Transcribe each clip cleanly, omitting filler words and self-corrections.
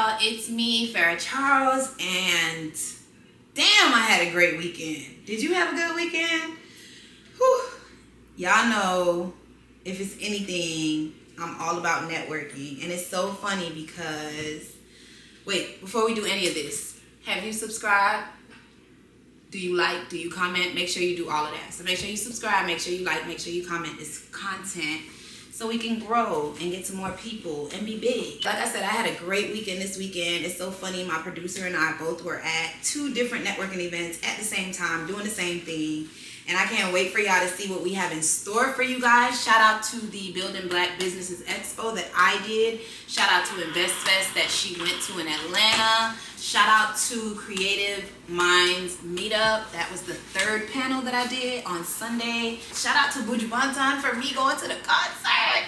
y'all? It's me, Fara Charles, and damn, I had a great weekend. Did you have a good weekend? Whew. Y'all know, if it's anything, I'm all about networking. And it's so funny because, wait, before we do any of this, have you subscribed? Do you like? Do you comment? Make sure you do all of that. So make sure you subscribe, make sure you like, make sure you comment this content so we can grow and get to more people and be big. Like I said, I had a great weekend this weekend. It's so funny. My producer and I both were at 2 different networking events at the same time, doing the same thing. And I can't wait for y'all to see what we have in store for you guys. Shout out to the Building Black Businesses Expo that I did. Shout out to InvestFest that she went to in Atlanta. Shout out to Creative Minds Meetup. That was the 3rd panel that I did on Sunday. Shout out to Buju Banton for me going to the concert.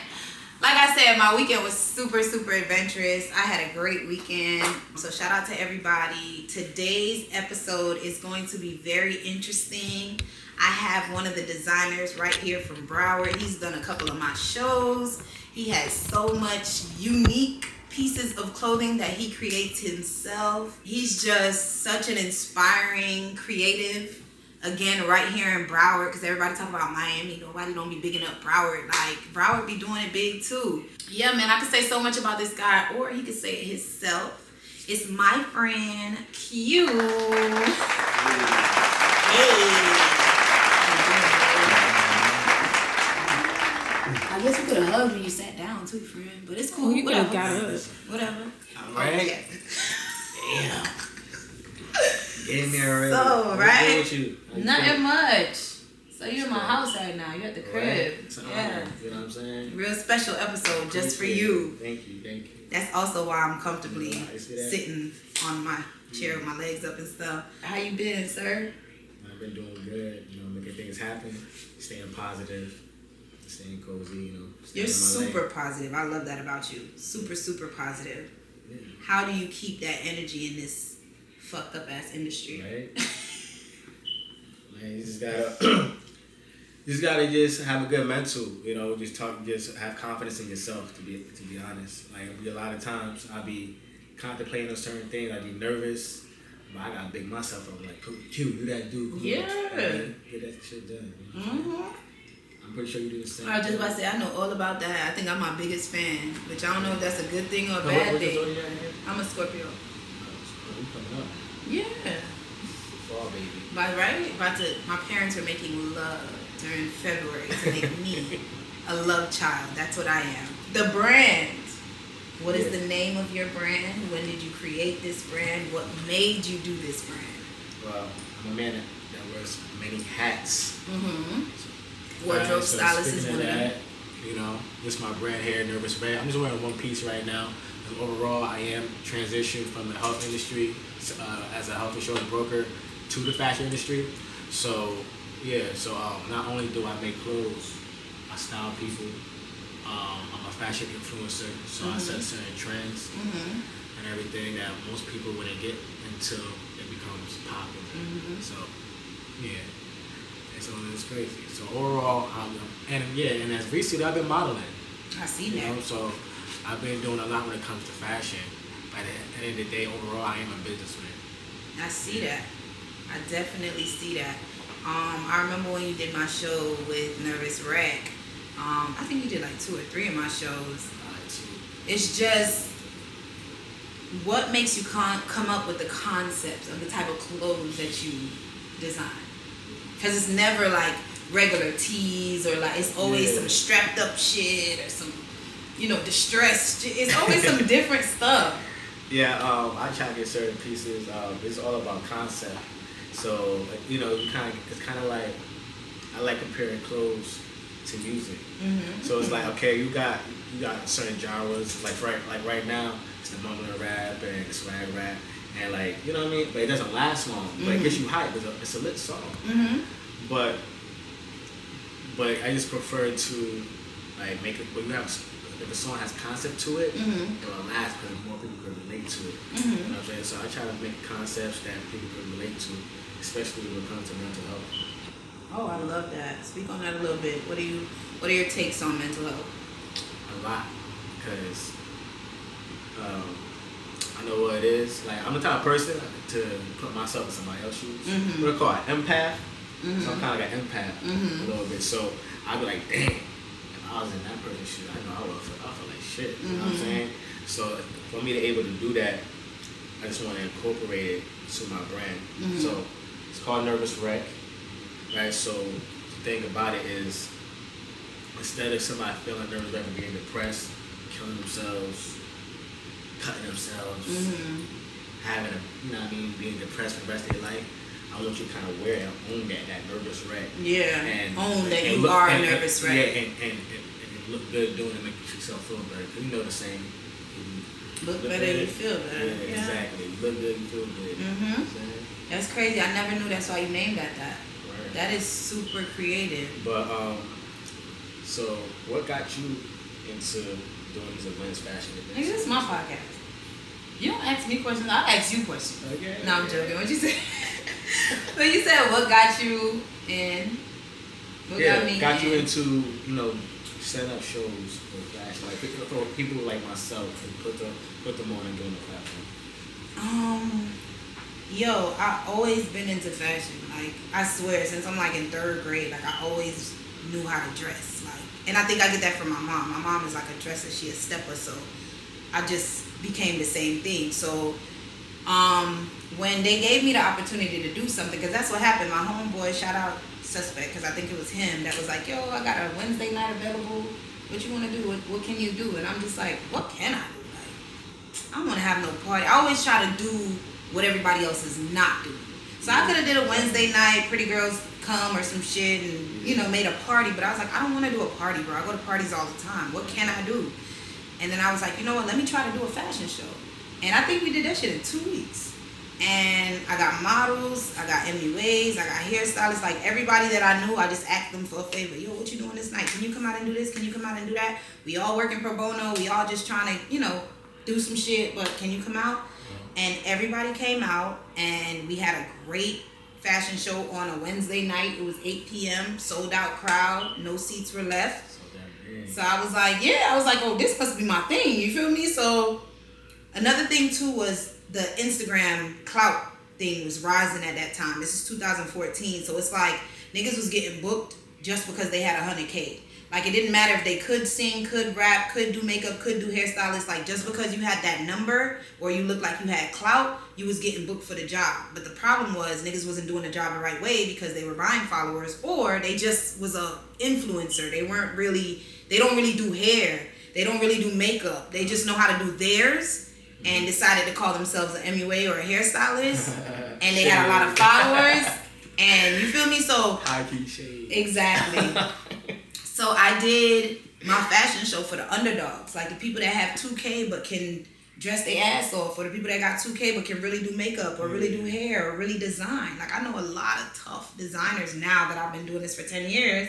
Like I said, my weekend was super, super adventurous. I had a great weekend. So shout out to everybody. Today's episode is going to be very interesting. I have one of the designers right here from Broward. He's done a couple of my shows. He has so much unique pieces of clothing that he creates himself. He's just such an inspiring creative. Again, right here in Broward, because everybody talk about Miami. Nobody don't be bigging up Broward. Like, Broward be doing it big too. Yeah, man, I could say so much about this guy, or he could say it himself. It's my friend, Q. Hey. I guess we could have hugged when you sat down too, friend. But it's cool. You could have got up. Whatever. All right. Damn. Getting there already. So, right? With you? Nothing much. So you're in my house right now. You're at the crib. Right. So, yeah. You know what I'm saying? Real special episode just for you. Thank you. That's also why I'm comfortably sitting on my chair with my legs up and stuff. How you been, sir? I've been doing good. You know, making things happen, staying positive, staying cozy. You're super positive. I love that about you. Super, super positive. Yeah. How do you keep that energy in this fucked up ass industry? Right. Man, you just gotta just have a good mental. Just have confidence in yourself. To be honest, like it'll be a lot of times I'll be contemplating on certain things. I'll be nervous, but I gotta big myself up. Like, Q, you that dude. Yeah. Get that shit done. I'm pretty sure you do the same. I was just about to say, I know all about that. I think I'm my biggest fan, which I don't know if that's a good thing or a bad thing. I'm a Scorpio. Oh, you coming up? Yeah. Fall baby. My parents are making love during February to make me a love child. That's what I am. The brand. What is the name of your brand? When did you create this brand? What made you do this brand? Well, I'm a man that wears many hats. Wardrobe stylist is one of them. This is my brand here, Nervous Red. I'm just wearing one piece right now. And overall, I am transitioned from the health industry as a health insurance broker to the fashion industry. So, not only do I make clothes, I style people. I'm a fashion influencer, so I set certain trends and everything that most people wouldn't get until it becomes popular. So, yeah. So it's crazy. So overall, and as recently I've been modeling. I see that. So I've been doing a lot when it comes to fashion. But at the end of the day, overall, I am a businessman. I see that. I definitely see that. I remember when you did my show with Nervous Wreck. I think you did like 2 or 3 of my shows. 2. It's just, what makes you come up with the concepts of the type of clothes that you design? Because it's never like regular tees or like, it's always some strapped up shit or some, distressed shit. It's always some different stuff. Yeah, I try to get certain pieces. It's all about concept. So, it's kind of like, I like comparing clothes to music. So it's like, okay, you got certain genres. Like right now, it's the mumbling rap and the swag rap. And like, you know what I mean? But it doesn't last long. But it gets you hyped. It's a lit song. But I just prefer to like make it when you have, if a song has concept to it, it will last because more people can relate to it. You know what I'm saying? So I try to make concepts that people can relate to, especially when it comes to mental health. Oh, I love that. Speak on that a little bit. What are your takes on mental health? A lot, because I know what it is. Like, I'm the type of person to put myself in somebody else's shoes. What do I call it? Empath. So I'm kind of like an empath a little bit. So I'd be like, damn, if I was in that person's shoes, I know I would feel like shit. You know what I'm saying? So for me to able to do that, I just want to incorporate it to my brand. So it's called Nervous Wreck, right? So the thing about it is, instead of somebody feeling nervous wreck and being depressed, killing themselves, cutting themselves, having being depressed for the rest of their life, I want you to kind of wear and own that nervous wreck. Yeah. And own that you look, are a nervous wreck. Yeah, and look good doing it, make yourself feel better. Cause you know the saying. Look better, you feel better. Yeah, exactly. You look good, you feel good. You know what I'm saying? That's crazy. I never knew that's why you named that. Right. That is super creative. But so what got you into doing these events, fashion events? Nigga, this is my podcast. You don't ask me questions. I ask you questions. Okay. No, I'm joking. What you say? But you said what got you in? What got me got you in? into setting up shows for fashion, like for people like myself, and put them on and doing the platform. Yo, I always been into fashion. Like, I swear, since I'm like in 3rd grade, like I always knew how to dress. Like, and I think I get that from my mom. My mom is like a dresser. She a stepper, so I just became the same thing. So, when they gave me the opportunity to do something, because that's what happened. My homeboy, shout out Suspect, because I think it was him that was like, yo, I got a Wednesday night available. What you want to do? What can you do? And I'm just like, what can I do? Like, I don't want to have no party. I always try to do what everybody else is not doing. So I could have did a Wednesday night, pretty girls come or some shit and, made a party. But I was like, I don't want to do a party, bro. I go to parties all the time. What can I do? And then I was like, you know what? Let me try to do a fashion show. And I think we did that shit in 2 weeks. And I got models, I got MUAs, I got hairstylists. Like, everybody that I knew, I just asked them for a favor. Yo, what you doing this night? Can you come out and do this? Can you come out and do that? We all working pro bono. We all just trying to, do some shit. But can you come out? And everybody came out, and we had a great fashion show on a Wednesday night. It was 8 p.m., sold out crowd, no seats were left. So I was like, oh, this must be my thing. You feel me? So another thing too was the Instagram clout thing was rising at that time. This is 2014. So it's like niggas was getting booked just because they had 100K. Like, it didn't matter if they could sing, could rap, could do makeup, could do hairstylists. Like, just because you had that number or you looked like you had clout, you was getting booked for the job. But the problem was niggas wasn't doing the job the right way because they were buying followers, or they just was a influencer. They don't really do hair. They don't really do makeup. They just know how to do theirs and decided to call themselves an MUA or a hairstylist. And they had a lot of followers. And you feel me? So high key shade. Exactly. So I did my fashion show for the underdogs, like the people that have 2K but can dress their ass off, or the people that got 2K but can really do makeup or really do hair or really design. Like, I know a lot of tough designers now that I've been doing this for 10 years,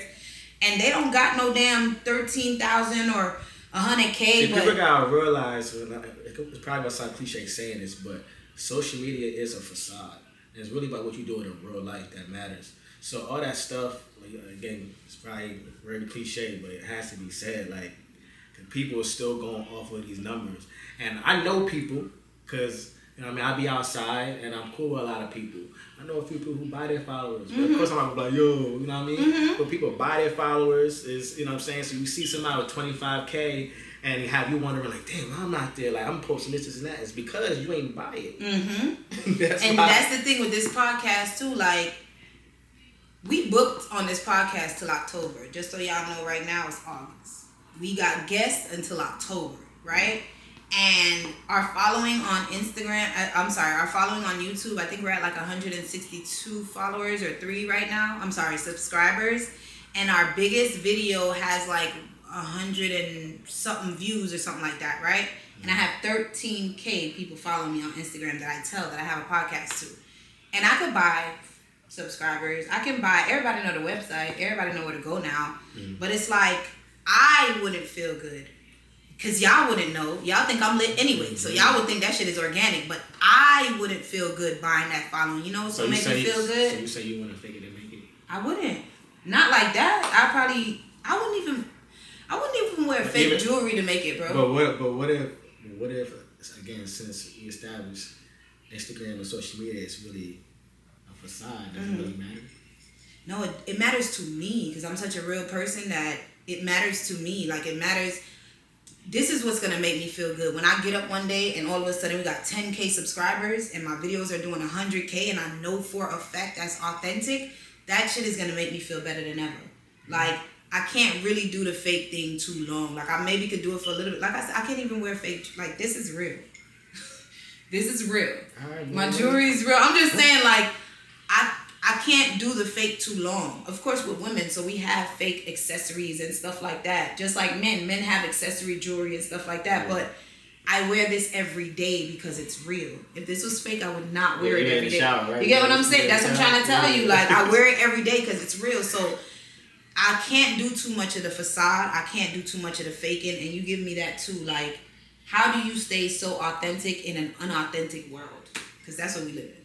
and they don't got no damn 13,000 or 100K. See, people gotta realize, it's probably gonna sound cliche saying this, but social media is a facade. And it's really about what you're doing in real life that matters. So all that stuff, again, it's probably very cliche, but it has to be said. Like, people are still going off of these numbers. And I know people, because, I be outside and I'm cool with a lot of people. I know a few people who buy their followers. But of course, I'm not like, yo, you know what I mean? But people buy their followers, is, you know what I'm saying? So you see somebody with 25K and have you wondering, like, damn, I'm not there. Like, I'm posting this and that. It's because you ain't buy it. That's the thing with this podcast, too. Like, we booked on this podcast till October. Just so y'all know, right now it's August. We got guests until October, right? And our following on Instagram, our following on YouTube, I think we're at like 162 followers or 3 right now. Subscribers. And our biggest video has like 100 and something views or something like that, right? And I have 13K people following me on Instagram that I tell that I have a podcast to. And I could buy subscribers. I can buy, everybody know the website, everybody know where to go now. But it's like, I wouldn't feel good because y'all wouldn't know. Y'all think I'm lit anyway, so y'all would think that shit is organic, but I wouldn't feel good buying that following. You know what's gonna make me feel good? So you say you wouldn't fake it and make it? I wouldn't. Not like that. I wouldn't even wear fake jewelry to make it, bro. But what if again, since we established Instagram and social media, it's really a facade. Doesn't really matter. No, it matters to me because I'm such a real person that it matters to me. Like, it matters. This is what's going to make me feel good. When I get up one day and all of a sudden we got 10K subscribers and my videos are doing 100K and I know for a fact that's authentic, that shit is going to make me feel better than ever. Like, I can't really do the fake thing too long. Like, I maybe could do it for a little bit. Like I said, I can't even wear fake. Like, this is real. This is real. My jewelry is real. I'm just saying, like, I can't do the fake too long. Of course, with women, so we have fake accessories and stuff like that. Just like men have accessory jewelry and stuff like that. But I wear this every day because it's real. If this was fake, I would not wear it every day. Shower, right? You get what I'm saying? That's what I'm trying to tell you. Like, I wear it every day because it's real. So I can't do too much of the facade. I can't do too much of the faking. And you give me that too. Like, how do you stay so authentic in an unauthentic world? Because that's what we live in.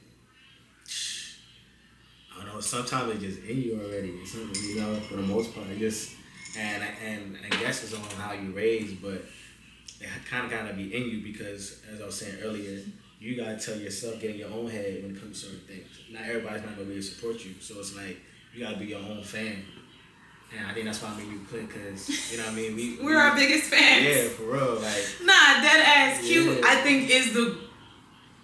I don't know. Sometimes it's just in you already. You know, for the most part, it just and I guess it's on how you raised, but it kind of gotta be in you because, as I was saying earlier, you gotta tell yourself, get in your own head when it comes to certain things. Not everybody's not gonna be able to support you, so it's like you gotta be your own fan. And I think that's why I made you click, because, you know what I mean? We're our biggest fans. Yeah, for real. Like, nah, that ass cute, I think, is the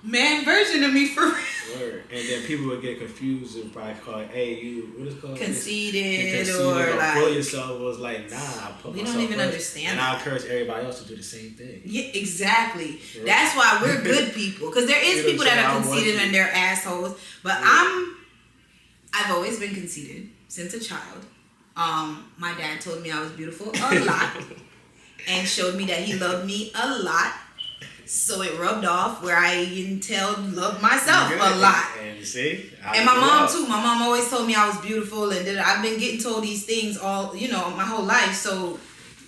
man version of me for real. Word. And then people would get confused and probably call it, hey, you, what is it called? Conceited or like... Full yourself. Was like, nah, I put we myself don't even first. understand and that. I encourage everybody else to do the same thing. Yeah, exactly. Right. That's why we're good people. Because there is people that are conceited and they're assholes. But I've always been conceited since a child. My dad told me I was beautiful a lot and showed me that he loved me a lot. So it rubbed off where I in turn loved myself a lot. And you see? And my mom too. My mom always told me I was beautiful and that I've been getting told these things all, you know, my whole life. So,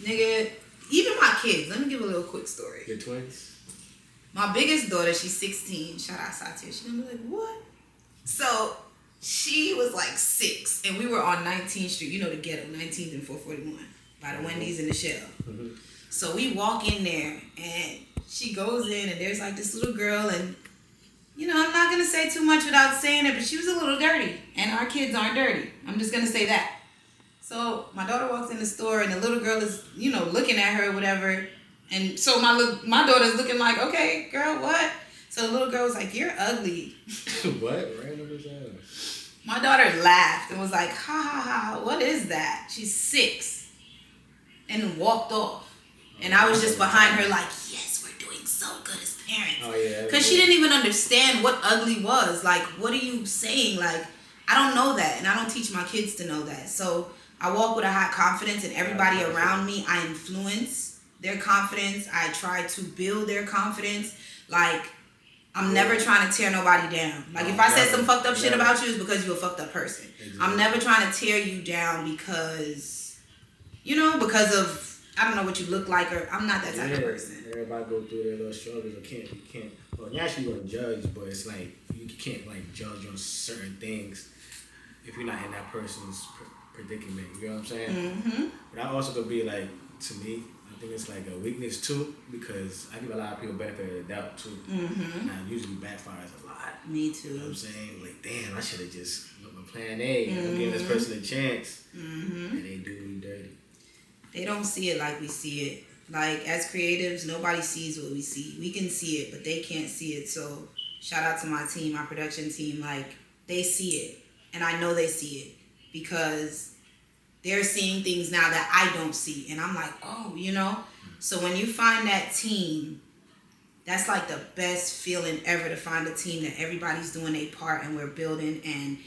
nigga, even my kids. Let me give a little quick story. Your twins? My biggest daughter, she's 16. Shout out Satya. She's gonna be like, what? So, she was like 6 and we were on 19th Street. You know the ghetto, 19th and 441 by the Wendy's and the Shell. Mm-hmm. So we walk in there and she goes in and there's like this little girl and, you know, I'm not going to say too much without saying it, but she was a little dirty and our kids aren't dirty. I'm just going to say that. So my daughter walks in the store and the little girl is, you know, looking at her or whatever. And so my daughter's looking like, okay, girl, what? So the little girl was like, you're ugly. What? Random as hell. My daughter laughed and was like, ha ha ha, what is that? She's 6. And walked off. And I was just behind her like, yes, we're doing so good as parents. Oh, yeah. Because she didn't even understand what ugly was. Like, what are you saying? Like, I don't know that. And I don't teach my kids to know that. So I walk with a high confidence and everybody around me, I influence their confidence. I try to build their confidence. Like, I'm never trying to tear nobody down. Like, if I said some fucked up shit about you, it's because you're a fucked up person. Exactly. I'm never trying to tear you down because, you know, because of, I don't know what you look like, or I'm not that type of person. Everybody go through their little struggles. You can't. Well, naturally you want to judge, but it's like you can't like judge on certain things if you're not in that person's predicament. You know what I'm saying? Mm-hmm. But I also could be like, to me, I think it's like a weakness too, because I give a lot of people benefit of the doubt too. Mm-hmm. And it usually backfires a lot. Me too. You know what I'm saying? Like, damn, I should have just went with plan A. Mm-hmm. I'm giving this person a chance, and they do me dirty. They don't see it like we see it. Like, as creatives, nobody sees what we see. We can see it, but they can't see it. So, shout out to my team, my production team. Like, they see it. And I know they see it. Because they're seeing things now that I don't see. And I'm like, oh, you know? So, when you find that team, that's like the best feeling ever, to find a team that everybody's doing their part and we're building. And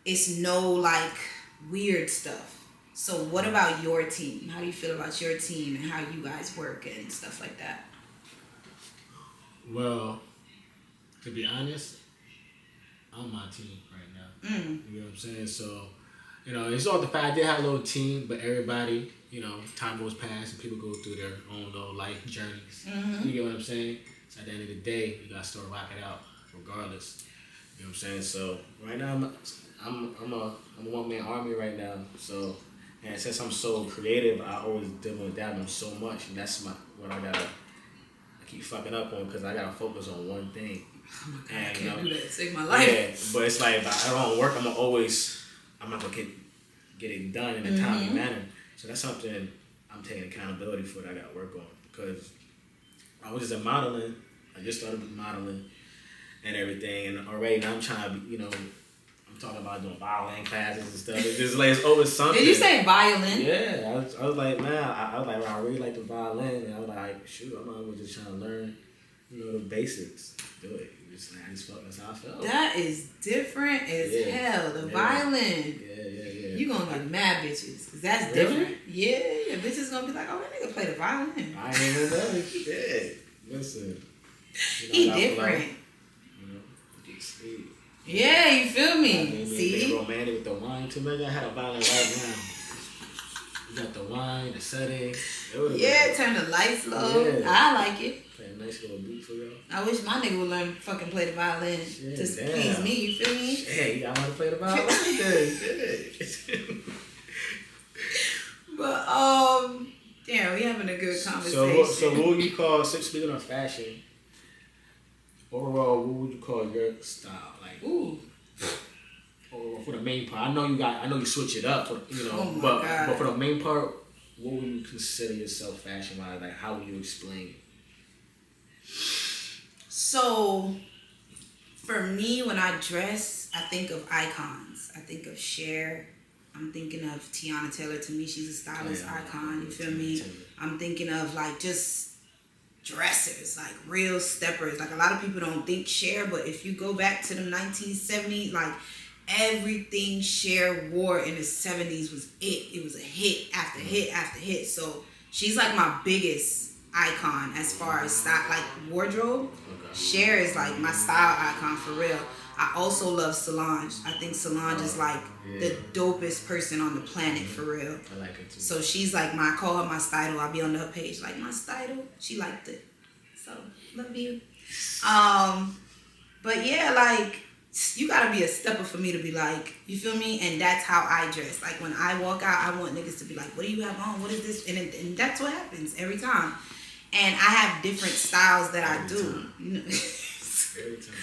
it's no, like, weird stuff. So what about your team? How do you feel about your team and how you guys work and stuff like that? Well, to be honest, I'm my team right now. You know what I'm saying? So, you know, it's all the fact I did have a little team, but everybody, you know, time goes past and people go through their own little life journeys. Mm-hmm. You get what I'm saying? So at the end of the day, you gotta still rock it out regardless. You know what I'm saying? So right now, I'm a one-man army right now. So. And since I'm so creative, I always deal with that one so much, and that's what I gotta I keep fucking up on because I gotta focus on one thing. Oh my God, And, I you can't know, do that. Save my life. Yeah, but it's like if I don't work, I'm not gonna get it done in a timely manner. So that's something I'm taking accountability for that I gotta work on because I was just in modeling. I just started with modeling and everything, and already now I'm trying to be, you know, I'm talking about doing violin classes and stuff. It's just like it's always something. Did you say violin? Yeah, I was like, man, I was like, well, I really like the violin, and I was like, shoot, I'm always just trying to learn, you know, the basics. Do it. I just felt that's how I felt. That is different as hell. The violin. Yeah. You gonna get mad bitches, cause that's Really? different. Yeah, bitches gonna be like, oh, that nigga play the violin. I ain't even know. Shit. Listen. You know, He different. You know, get sweet. Yeah, you feel me? I mean, See? being romantic with the wine too much. I had a violin right now. You got the wine, the setting. Yeah, turn the lights low. Yeah. I like it. Play a nice little beat for y'all. I wish my nigga would learn to fucking play the violin Shit, to damn. please me. You feel me? Hey, y'all want to play the violin? Shit. But damn, we having a good conversation. So what would you call? Speaking of fashion, overall, what would you call your style? Like, Ooh. or for the main part, I know you switch it up, you know, Oh my but God. for the main part, what would you consider yourself fashion wise? Like, how would you explain it? So, for me, when I dress, I think of icons. I think of Cher. I'm thinking of Tiana Taylor. To me, she's a stylist icon. You feel me? I'm thinking of like just dressers, like real steppers. Like a lot of people don't think Cher, but if you go back to the 1970s, like everything Cher wore in the 70s was it. It was a hit after hit after hit. So she's like my biggest icon as far as style, like wardrobe. Cher is like my style icon for real. I also love Solange. I think Solange is like the dopest person on the planet for real. I like it too. So she's like I call her my style. I'll be on her page like my style. She liked it. So love you. But yeah, like you gotta be a stepper for me to be like, you feel me? And that's how I dress. Like when I walk out, I want niggas to be like, what do you have on? What is this? And that's what happens every time. And I have different styles that I do. Every time.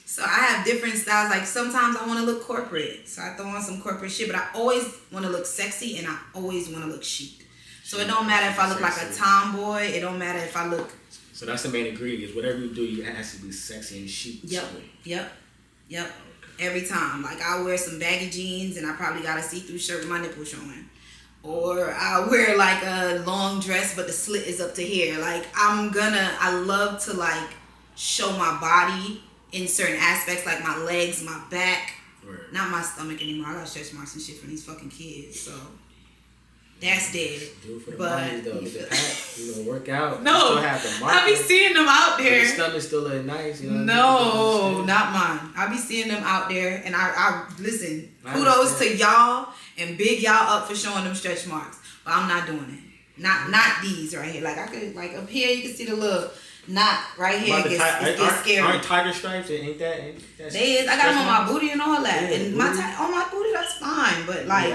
So I have different styles. Like sometimes I want to look corporate, so I throw on some corporate shit. But I always want to look sexy, and I always want to look chic. So it don't matter if I look like a tomboy. It don't matter if I look. So that's the main ingredient. Whatever you do, it has to be sexy and chic. Yep. Every time. Like I'll wear some baggy jeans, and I probably got a see-through shirt with my nipples showing. Or I'll wear like a long dress, but the slit is up to here. Like I love to like show my body in certain aspects, like my legs, my back, not my stomach anymore. I got stretch marks and shit from these fucking kids, so that's dead. Do it for the but bodies though. Get the pack. You know, work out. No, you still have the I be seeing them out there. The stomach still look nice. You know no, not mine. I be seeing them out there, and I listen. Kudos to y'all and big y'all up for showing them stretch marks, but I'm not doing it. Not these right here. Like I could like up here, you can see the little. Not right here. It gets scary. Aren't tiger stripes? Ain't that they is. I got them on my booty and all that. And on my booty, that's fine. But like,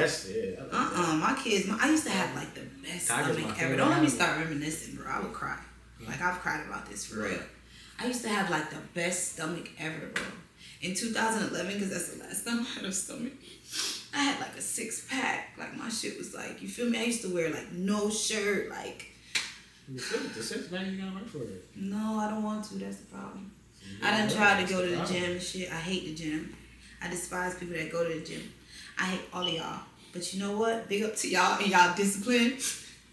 my kids. I used to have like the best stomach ever. Don't let me start reminiscing, bro. I would cry. Like I've cried about this for real. I used to have like the best stomach ever, bro. In 2011, because that's the last time I had a stomach. I had like a 6-pack. Like my shit was like, you feel me? I used to wear like no shirt, like. The 6-pack, you gotta work for it. No, I don't want to. That's the problem. I done tried to go to the gym and shit. I hate the gym. I despise people that go to the gym. I hate all of y'all. But you know what? Big up to y'all and y'all discipline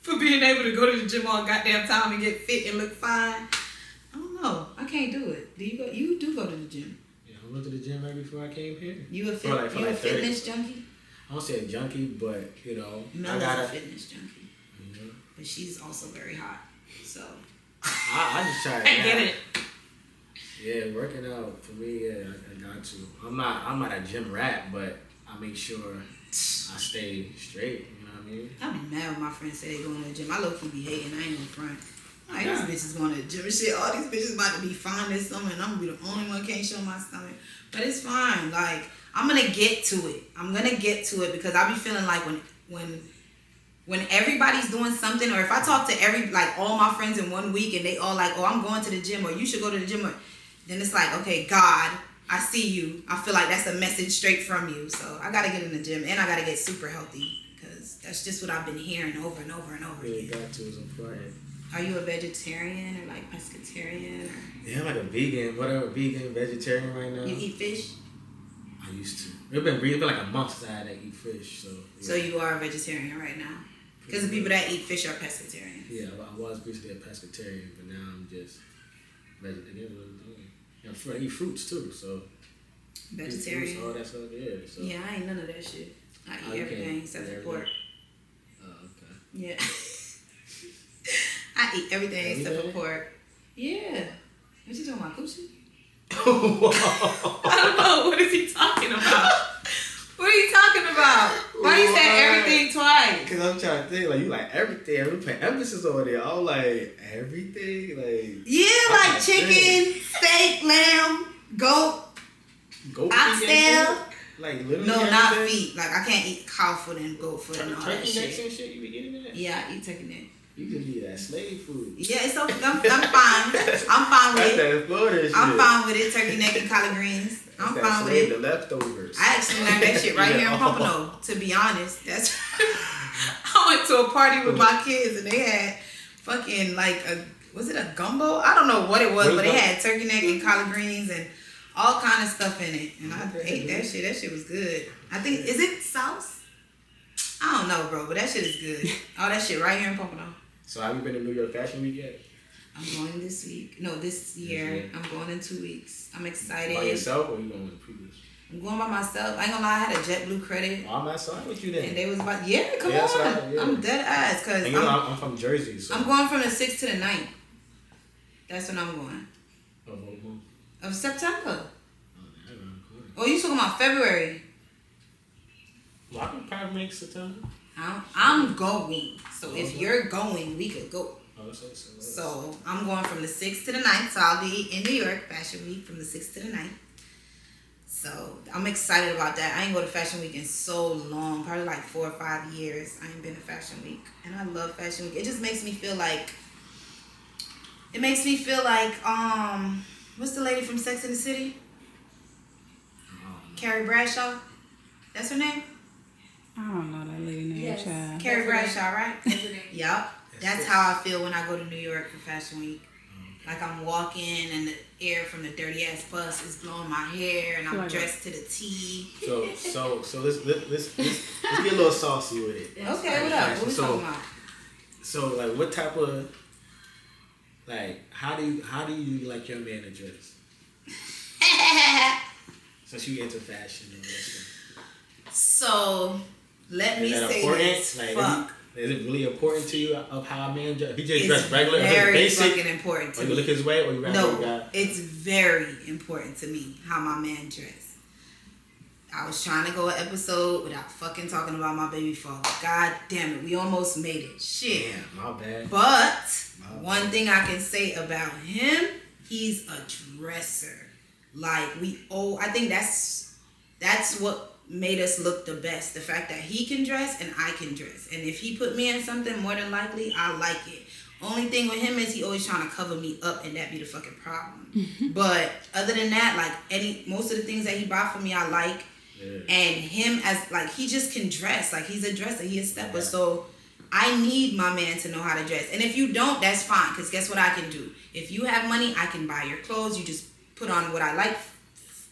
for being able to go to the gym all goddamn time and get fit and look fine. I don't know. I can't do it. Do you go? You do go to the gym. Yeah, I went to the gym right before I came here. You a fitness junkie? I don't say a junkie, but you know, Mella's a fitness junkie. But she's also very hot, so I just try. I get it. Yeah, working out for me. Yeah, I got to. I'm not a gym rat, but I make sure I stay straight. You know what I mean? I be mad when my friends say they going to the gym. I low key be hating. I ain't no front. Like these bitches going to the gym and shit. All these bitches about to be fine this summer, and I'm gonna be the only one can't show my stomach. But it's fine. Like I'm gonna get to it. I'm gonna get to it because I be feeling like when when everybody's doing something, or if I talk to all my friends in 1 week and they all like, oh, I'm going to the gym, or you should go to the gym, then it's like, okay, God, I see you. I feel like that's a message straight from you. So I got to get in the gym, and I got to get super healthy, because that's just what I've been hearing over and over and over again. Got to is important. Are you a vegetarian or like pescatarian? Or? Yeah, I'm like a vegan, whatever, vegan, vegetarian right now. You eat fish? I used to. It's been like a month since I had to eat fish, so. Yeah. So you are a vegetarian right now? Because the people that eat fish are pescatarian. Yeah, I was basically a pescatarian, but now I'm just vegetarian. I eat fruits too, so. Vegetarian? Fruits, all that stuff, yeah. So. Yeah, I ain't none of that shit. I eat everything except for pork. Oh, okay. Yeah. I eat everything except for pork. Yeah. What you talking about, coochie? I don't know. What is he talking about? What are you talking about? Why you say everything twice? Because I'm trying to think, like, you like everything. We put emphasis over there. I'm like, everything? Like. Yeah, like chicken, steak, lamb, goat, oxtail. Like, literally. No, everything? not feet. Like, I can't eat cow foot and goat foot and all that Turkey necks shit. and shit, you be getting that? Yeah, I eat turkey neck. You just eat that slave food. Yeah, it's okay. I'm fine. I'm fine with it. That Florida shit. I'm fine with it. Turkey neck and collard greens. I'm fine with it. The leftovers. I actually learned that shit right here in Pompano. To be honest, that's. I went to a party with my kids and they had fucking was it a gumbo? I don't know what it was, but they had turkey neck and collard greens and all kind of stuff in it, and I ate that shit. That shit was good. I think is it sauce? I don't know, bro, but that shit is good. All that shit right here in Pompano. So have you been to New York Fashion Week yet? I'm going this week. No, this year. I'm going in 2 weeks. I'm excited. By yourself or you going with people? I'm going by myself. I ain't gonna lie, I had a JetBlue credit. Oh, I'm outside with you then. And they was about, come on. Yeah. I'm dead ass. Cause and you know, I'm from Jersey. So. I'm going from the 6th to the 9th. That's when I'm going. Of what month? Of September. Oh, you talking about February? Well, I can probably make September. I'm going. So if you're going, we could go. Oh, so I'm going from the 6th to the 9th. So I'll be in New York Fashion Week from the 6th to the 9th. So I'm excited about that. I ain't go to Fashion Week in so long. Probably like 4 or 5 years. I ain't been to Fashion Week. And I love Fashion Week. It just makes me feel like... what's the lady from Sex and the City? Carrie Bradshaw? That's her name? I don't know that lady name, child. Carrie Bradshaw, right? Yup. That's how I feel when I go to New York for Fashion Week. Like I'm walking and the air from the dirty ass bus is blowing my hair and I'm dressed to the T. So let's get a little saucy with it. Okay, what up? What we talking about? So like what type of how do you like your man to dress? Since you into fashion and everything. So let me say this. Fuck. Is it really important to you of how a man dress? If he just dress regular, very basic, fucking important to or me. You look his way, or you rather No, it's very important to me how my man dress. I was trying to go an episode without fucking talking about my baby father. God damn it, we almost made it. Shit. Yeah, my bad. But one thing I can say about him, he's a dresser. Like I think that's what made us look the best. The fact that he can dress and I can dress. And if he put me in something, more than likely, I like it. Only thing with him is he always trying to cover me up, and that be the fucking problem. But other than that, most of the things that he bought for me, I like. Yeah. And him as, he just can dress. He's a dresser. He a stepper. Yeah. So I need my man to know how to dress. And if you don't, that's fine. Because guess what I can do? If you have money, I can buy your clothes. You just put on what I like,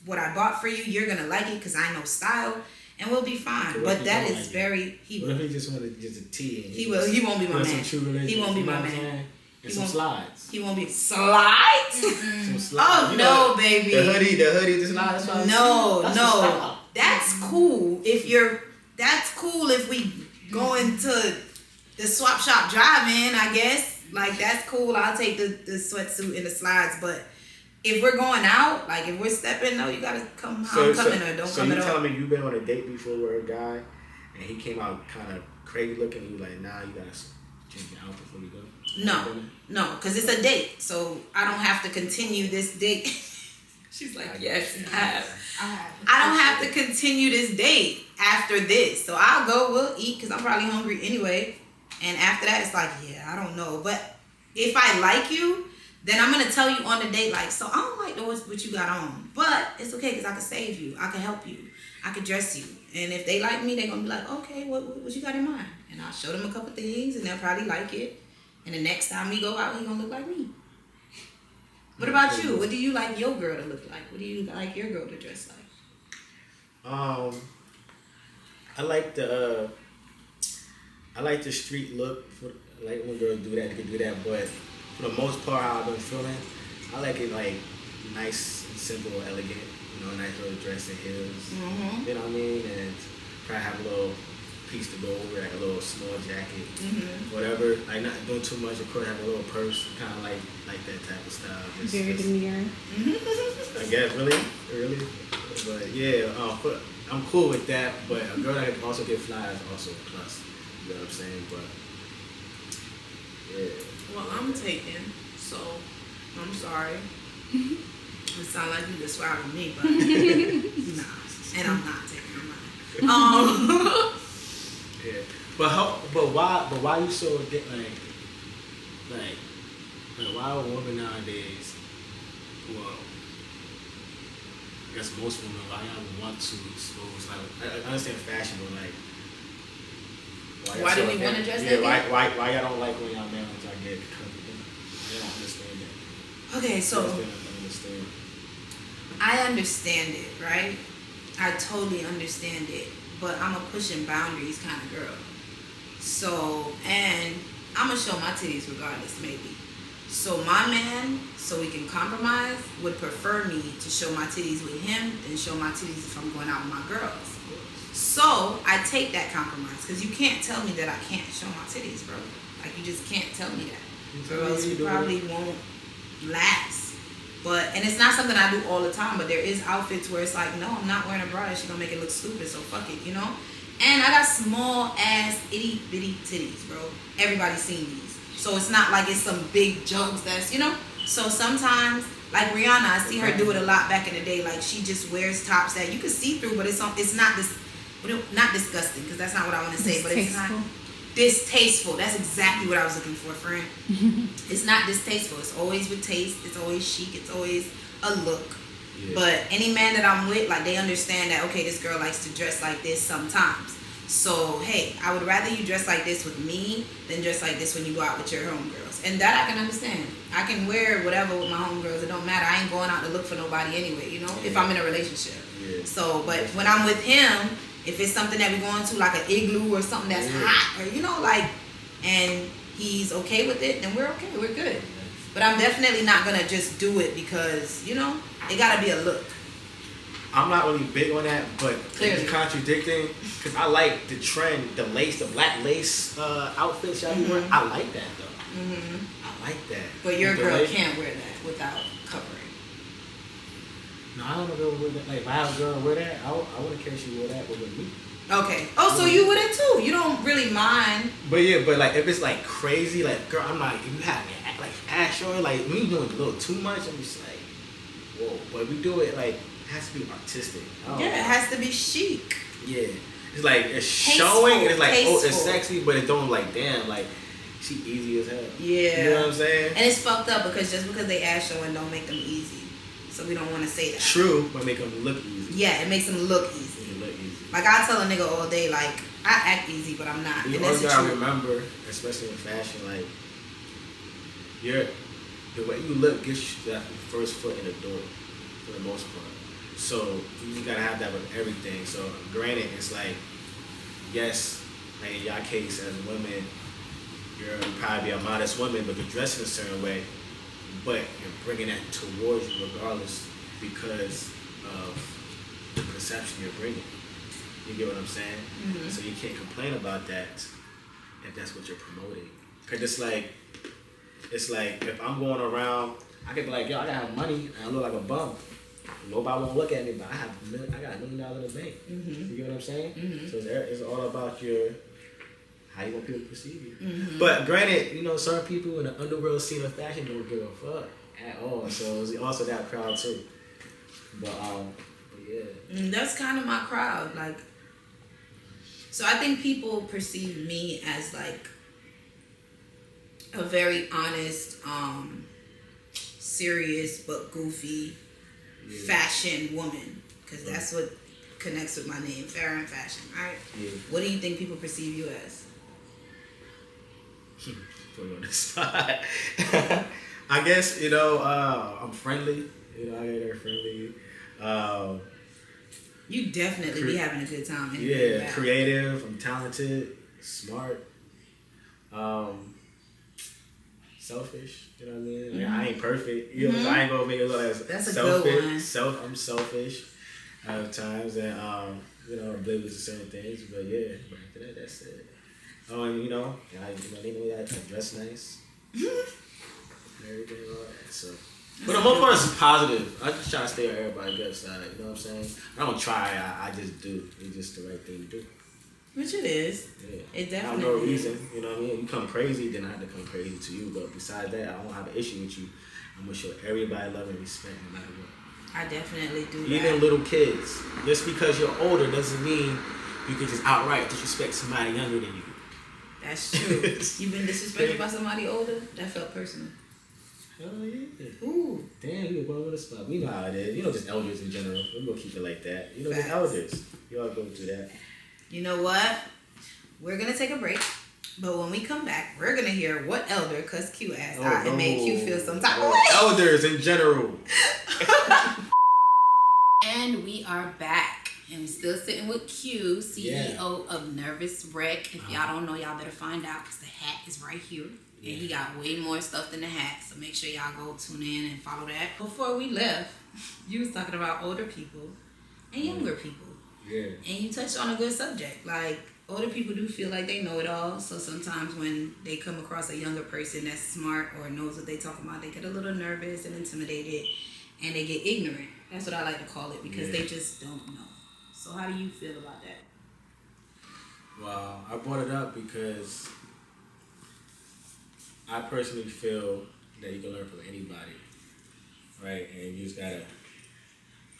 what I bought for you. You're going to like it because I know style. And we'll be fine. So but that is very... What if he just wanted just a tee? He won't be my man. He won't be my man. And some slides. He won't be... Slides? Some slides. Oh, no, baby. The hoodie, the slides. No. That's cool that's cool if we go into the swap shop drive-in, I guess. That's cool. I'll take the sweatsuit and the slides. But if we're going out, if we're stepping, no, you gotta come or don't come at all. So you telling me you've been on a date before with a guy and he came out kind of crazy looking and you like, nah, you gotta change your outfit before we go? No, because it's a date. So I don't have to continue this date. She's like, yes, I have. I don't have to continue this date after this. So I'll go, we'll eat, because I'm probably hungry anyway. And after that, it's like, yeah, I don't know. But if I like you, then I'm going to tell you on the date, like, so I don't like what you got on. But it's okay, because I can save you. I can help you. I can dress you. And if they like me, they're going to be like, okay, what you got in mind? And I'll show them a couple things, and they'll probably like it. And the next time we go out, he's going to look like me. What about you? What do you like your girl to look like? What do you like your girl to dress like? I like the street look. I like when girls do that, they can do that. But for the most part, how I've been feeling, I like it like nice and simple, elegant. You know, a nice little dress and heels. Mm-hmm. You know what I mean? And probably have a little piece to go over, like a little small jacket, whatever. Like not doing too much. Of course, have a little purse, kind of like that type of style. Very demure. I guess really. But yeah, I'm cool with that. But a girl that can also get fly is also a plus. You know what I'm saying? But yeah. Well, I'm taken, so I'm sorry. It sounds like you describing me, but nah. And I'm not taking. Yeah. But why you so like why a woman nowadays? Well, I guess most women, why y'all want to expose, like, I understand fashion, but like, why do we want to dress that? Yeah, why y'all don't like when y'all men y'all get comfortable? I don't understand that. Okay, so I understand. I understand it, right? I totally understand it, but I'm a pushing boundaries kind of girl. So, and I'm gonna show my titties regardless, maybe. So my man, so we can compromise, would prefer me to show my titties with him than show my titties if I'm going out with my girls. So I take that compromise, because you can't tell me that I can't show my titties, bro. Like, you just can't tell me that. Or else we probably won't last. But, and it's not something I do all the time, but there is outfits where it's like, no, I'm not wearing a bra, she's gonna make it look stupid, so fuck it, you know? And I got small ass itty bitty titties, bro. Everybody's seen these. So it's not like it's some big jugs that's, you know? So sometimes, like Rihanna, I see her do it a lot back in the day. Like, she just wears tops that you can see through, but it's not not disgusting, because that's not what I want to say, but it's not distasteful. That's exactly what I was looking for, friend. It's not distasteful. It's always with taste. It's always chic. It's always a look. Yeah. But any man that I'm with, like, they understand that, okay, this girl likes to dress like this sometimes. So, hey, I would rather you dress like this with me than dress like this when you go out with your homegirls. And that I can understand. I can wear whatever with my homegirls. It don't matter. I ain't going out to look for nobody anyway, you know, if I'm in a relationship. Yeah. So, but when I'm with him, if it's something that we're going to, like an igloo or something that's hot, or, you know, like, and he's okay with it, then we're okay. We're good. But I'm definitely not going to just do it because, you know, it got to be a look. I'm not really big on that, but it's contradicting, because I like the trend, the black lace outfits y'all be wearing. I like that, though. I like that. But your girl can't wear that without covering. No, I don't know wear that. Like, if I have a girl wear that, I wouldn't care if she wore that with me. Okay. Oh, so you wouldn't too. You don't really mind. But yeah, but like, if it's like crazy, like, girl, I'm like, if you have me like ass showing, like, me doing a little too much, I'm just like, whoa. But we do it, like, it has to be artistic. Yeah, it has to be chic. Yeah. It's like, it's tasteful, showing, and it's like, tasteful. oh, it's sexy, but it don't, like, damn, like, she easy as hell. Yeah. You know what I'm saying? And it's fucked up, because just because they ass showing don't make them easy. So we don't want to say that. True, but make them look easy. Yeah, it makes them look easy. Like, I tell a nigga all day, like, I act easy, but I'm not. You and always that's gotta remember, especially in fashion, like, the way you look gets you that first foot in the door, for the most part. So you just gotta have that with everything. So granted, it's like, yes, like in your case as women, you're probably a modest woman, but you're dressed in a certain way, but you're bringing that towards you regardless because of the perception you're bringing. You get what I'm saying? Mm-hmm. So you can't complain about that if that's what you're promoting. Cause it's like if I'm going around, I could be like, yo, I got money and I look like a bum. Nobody won't look at me, but I got $1 million in the bank. Mm-hmm. You get what I'm saying? Mm-hmm. So there is all about how you want people to perceive you. Mm-hmm. But granted, you know, certain people in the underworld scene of fashion don't give a fuck at all. So it's also that crowd too. But yeah. That's kind of my crowd. Like, so I think people perceive me as like a very honest, serious but goofy fashion woman, because that's what connects with my name, Fara and fashion. Right? Yeah. What do you think people perceive you as? Put me on the spot. I guess I'm friendly. I get her friendly. You definitely be having a good time. Yeah, creative. I'm talented, smart, selfish. You know what I mean? Like, I ain't perfect. You know, I ain't gonna make it look as that's a selfish. good one. I'm selfish at times, and I'm oblivious to certain things. But yeah, but after that, that's it. Oh, and I dress nice. Everything, all that. So, but the most part is positive. I just try to stay on everybody's good side. You know what I'm saying? I don't try. I just do. It's just the right thing to do. Which it is. Yeah. It definitely. I have no reason. You know what I mean? You come crazy, then I have to come crazy to you. But besides that, I don't have an issue with you. I'm gonna show everybody love and respect no matter what. I definitely do. Even little kids. Just because you're older doesn't mean you can just outright disrespect somebody younger than you. That's true. You've been disrespected by somebody older? That felt personal. Hell yeah. Ooh. Damn, you were going with a spot. We know how it is. Just elders in general. We're going to keep it like that. Facts. Just elders. You all go through that. You know what? We're going to take a break. But when we come back, we're going to hear what elder cussed Q ass out and make you feel some type of way. Elders in general. And we are back. And we're still sitting with Q, CEO of Nervous Wreck. If y'all don't know, y'all better find out, because the hat is right here. And he got way more stuff than the hat. So make sure y'all go tune in and follow that. Before we left, you was talking about older people and younger people. Yeah. And you touched on a good subject. Like, older people do feel like they know it all. So sometimes when they come across a younger person that's smart or knows what they talking about, they get a little nervous and intimidated. And they get ignorant. That's what I like to call it, because they just don't know. So how do you feel about that? Well, I brought it up because I personally feel that you can learn from anybody, right? And you just gotta,